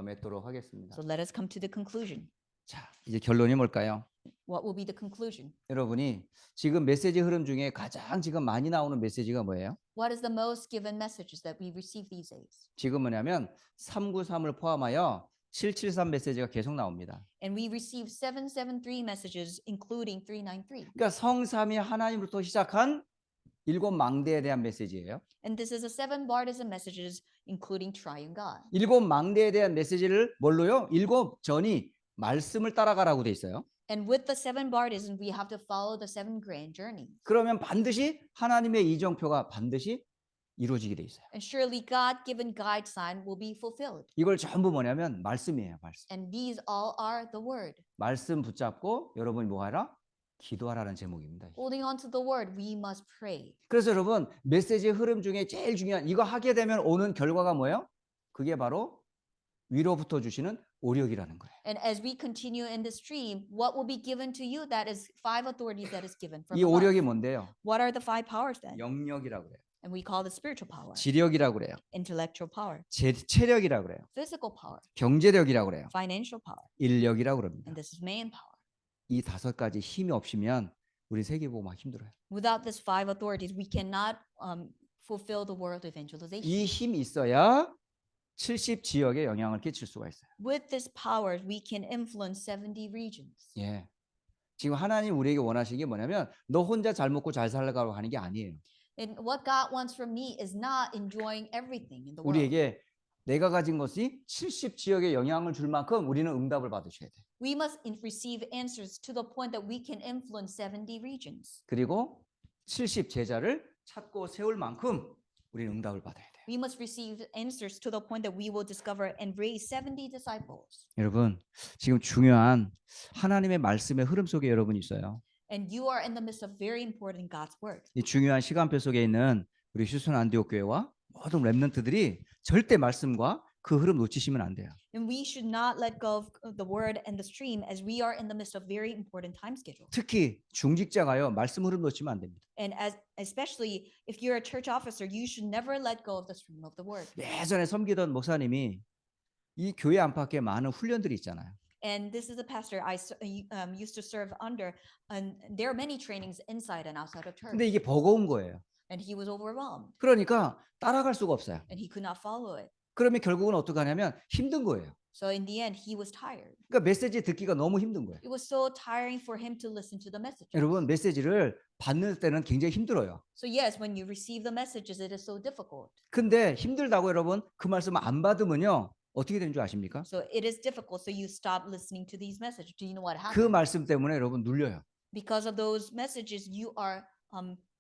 맺도록 하겠습니다. So let us come to the conclusion. 자, 이제 결론이 뭘까요? What will be the conclusion? 여러분이 지금 메시지 흐름 중에 가장 지금 많이 나오는 메시지가 뭐예요? What is the most given messages that we receive these days? 지금 뭐냐면 393을 포함하여 773 메시지가 계속 나옵니다. And we receive 773 messages, including 393. 그러니까 성삼위 하나님으로부터 시작한 7 망대에 대한 메시지예요. And this is a 7 baptism messages, including triune God. 7 망대에 대한 메시지를 뭘로요? 7 전이 말씀을 따라가라고 돼 있어요. And with the 7 baptisms, we have to follow the 7 grand journey. 그러면 반드시 하나님의 이정표가 반드시 이루어지게 돼 있어요. And surely God-given guide sign will be fulfilled. 이걸 전부 뭐냐면 말씀이에요, 말씀. And these all are the word. 말씀 붙잡고 여러분이 뭐 하라? 기도하라는 제목입니다. Holding on to the word, we must pray. 그래서 여러분 메시지 흐름 중에 제일 중요한 이거 하게 되면 오는 결과가 뭐예요? 그게 바로 위로부터 주시는 오력이라는 거예요. And as we continue in the stream, what will be given to you? That is 5 authorities that is given from 이 above. 오력이 뭔데요? What are the 5 powers then? 영력이라고 그래요. And we call the spiritual power, 지력이라고 그래요. intellectual power, 체력이라고 그래요. physical power, 경제력이라고 그래요. financial power, 인력이라고 그럽니다. and this is man power. 이 5가지 힘이 없으면 우리 세계보고막 힘들어요. Without these 5 authorities, we cannot fulfill the world evangelization. 이 힘이 있어야 70 지역에 영향을 끼칠 수가 있어요. With this power, we can influence 70 regions. 예. 지금 하나님 우리에게 원하시는 게 뭐냐면 너 혼자 잘 먹고 잘 살라고 하는 게 아니에요. And what God wants from me is not enjoying everything in the world. 우리에게 내가 가진 것이 70 지역에 영향을 줄 만큼 우리는 응답을 받으셔야 돼요. We must receive answers to the point that we can influence 70 regions. 그리고 70 제자를 찾고 세울 만큼 우리는 응답을 받아야 돼요. We must receive answers to the point that we will discover and raise 70 disciples. 여러분, 지금 중요한 하나님의 말씀의 흐름 속에 여러분이 있어요. And you are in the midst of very important God's word. 이 중요한 시간표 속에 있는 우리 휴스턴 안디옥 교회와 모든 렘넌트들이 절대 말씀과 그 흐름 놓치시면 안 돼요. And we should not let go of the word and the stream as we are in the midst of very important time schedule. 특히 중직자가요 말씀 흐름 놓치면 안 됩니다. And especially if you're a church officer, you should never let go of the stream of the word. 예전에 섬기던 목사님이 이 교회 안팎에 많은 훈련들이 있잖아요. And this is a pastor I used to serve under, and there are many trainings inside and outside of church. 근데 이게 버거운 거예요. And he was overwhelmed, 그러니까 따라갈 수가 없어요. and he could not follow it. 그러면 결국은 어떻게 하냐면 힘든 거예요. So in the end, he was tired. 그러니까 메시지 듣기가 너무 힘든 거예요. It was so tiring for him to listen to the messages. 여러분 메시지를 받는 때는 굉장히 힘들어요. So yes, when you receive the messages, it is so difficult. 근데 힘들다고 여러분 그 말씀을 안 받으면요 어떻게 되는 줄 아십니까? So it is difficult. So you stop listening to these messages. Do you know what 그 happens? 말씀 때문에 여러분 눌려요. Because of those messages, you are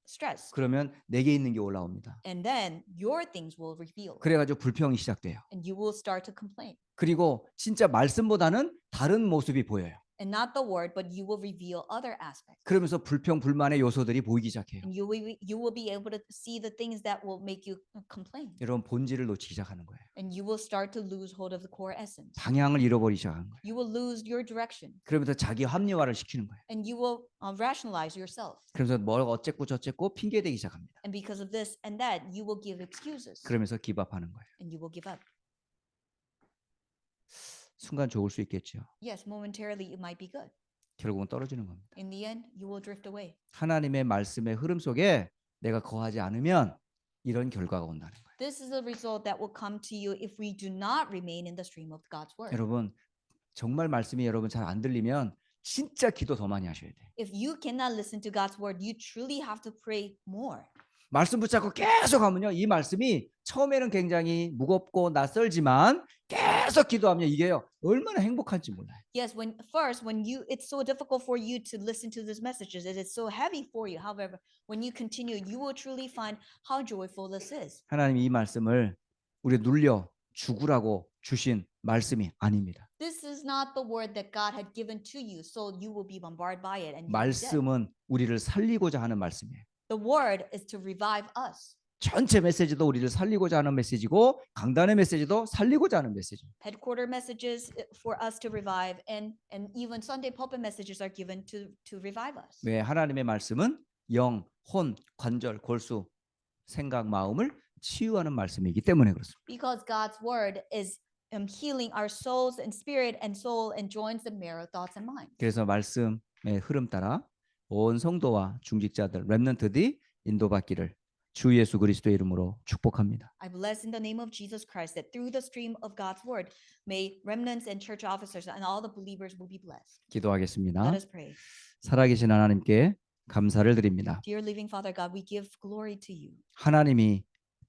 stressed. 그러면 내게 있는 게 올라옵니다. And then your things will reveal. 그래가지고 불평이 시작돼요. And you will start to complain. 그리고 진짜 말씀보다는 다른 모습이 보여요. And not the word, but you will reveal other aspects. 그러면서 불평 불만의 요소들이 보이기 시작해요. And you will be able to see the things that will make you complain. 여러분 본질을 놓치기 시작하는 거예요. And you will start to lose hold of the core essence. 방향을 잃어버리기 시작하는 거예요. You will lose your direction. 그러면서 자기 합리화를 시키는 거예요. And you will rationalize yourself. 그러면서 뭘 어쨌고 저쨌고 핑계대기 시작합니다. And because of this and that, you will give excuses. 그러면서 기밥하는 거예요. And you will give up. 순간 좋을 수 있겠죠. Yes, momentarily it might be good. 결국은 떨어지는 겁니다. In the end, you will drift away. 하나님의 말씀의 흐름 속에 내가 거하지 않으면 이런 결과가 온다는 거예요. This is a result that will come to you if we do not remain in the stream of God's word. 여러분 정말 말씀이 여러분 잘 안 들리면 진짜 기도 더 많이 하셔야 돼요. If you cannot listen to God's word, you truly have to pray more. 말씀 붙잡고 계속 하면요. 이 말씀이 처음에는 굉장히 무겁고 낯설지만 계속 기도하면 이게요. 얼마나 행복한지 몰라요. Yes, when it's so difficult for you to listen to these messages, it is so heavy for you. However, when you continue, you will truly find how joyful this is. 하나님이 이 말씀을 우리 눌려 죽으라고 주신 말씀이 아닙니다. This is not the word that God had given to you, so you will be bombarded by it and you will be dead. 말씀은 우리를 살리고자 하는 말씀이에요. The word is to revive us. 전체 메시지도 우리를 살리고자 하는 메시지고 강단의 메시지도 살리고자 하는 메시지. Headquarter messages for us to revive, and even Sunday pulpit messages are given to revive us. 왜 하나님의 말씀은 영, 혼, 관절, 골수, 생각, 마음을 치유하는 말씀이기 때문에 그렇습니다. Because God's word is healing our souls and spirit and soul and joins the marrow, thoughts and minds. 그래서 말씀의 흐름 따라 온 성도와 중직자들, 렘넌트들이 인도받기를 주 예수 그리스도의 이름으로 축복합니다. I bless in the name of Jesus Christ that through the stream of God's word, may remnants and church officers and all the believers will be blessed. 기도하겠습니다. Let us pray. 살아계신 하나님께 감사를 드립니다. Dear living Father God, we give glory to you. 하나님이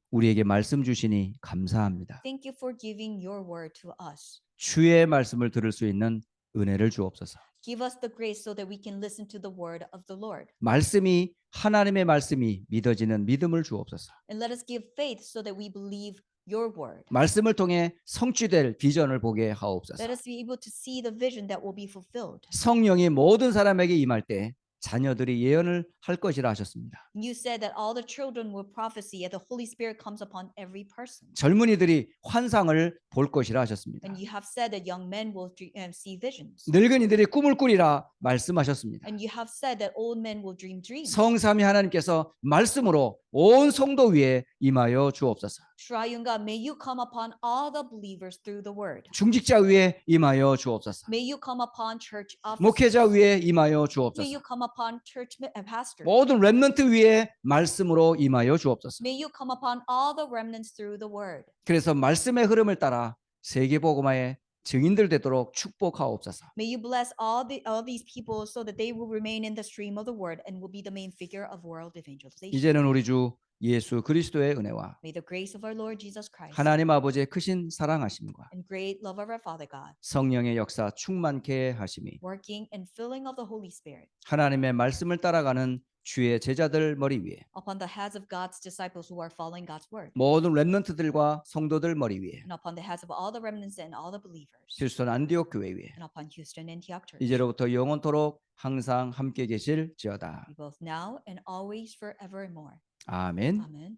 우리에게 말씀 주시니 감사합니다. Thank you for giving your word to us. 주의 말씀을 들을 수 있는 은혜를 주옵소서. Give us the grace so that we can listen to the word of the Lord. 말씀이 하나님의 말씀이 믿어지는 믿음을 주옵소서. And let us give faith so that we believe your word. 말씀을 통해 성취될 비전을 보게 하옵소서. Let us be able to see the vision that will be fulfilled. 성령이 모든 사람에게 임할 때 자녀들이 예언을 할 것이라 하셨습니다. You said that all the children will prophecy and the Holy Spirit comes upon every person. 젊은이들이 환상을 볼 것이라 하셨습니다. And you have said that young men will see visions. 늙은이들이 꿈을 꾸리라 말씀하셨습니다. And you have said that old men will dream dreams. 성삼위 하나님께서 말씀으로 온 성도 위에 임하여 주옵소서. Triune God, may you come upon all the believers through the word. 중직자 위에 임하여 주옵소서. May you come upon church officers. 목회자 위에 임하여 May 주옵소서. you come upon church pastors. 모든 렘넌트 위에 말씀으로 임하여 주옵소서. May you come upon all the remnants through the word. 그래서 말씀의 흐름을 따라 세계복음화의 증인들 되도록 축복하옵소서. May you bless all these people so that they will remain in the stream of the word and will be the main figure of world evangelization. 이제는 우리 주 예수 그리스도의 은혜와 May the grace of our Lord Jesus Christ 하나님 아버지의 크신 사랑하심과 and great love of our Father God, 성령의 역사 충만케 하심이 working and filling of the Holy Spirit 하나님의 말씀을 따라가는 주의 제자들 머리 위에 upon the heads of God's disciples who are following God's word, 모든 렘넌트들과 성도들 머리 위에 and upon the heads of all the remnants and all the believers, 휴스턴 안디옥 교회 위에 and upon Houston Antioch Church. 이제로부터 영원토록 항상 함께 계실지어다. We both now and always forever and more. 아멘. Amen.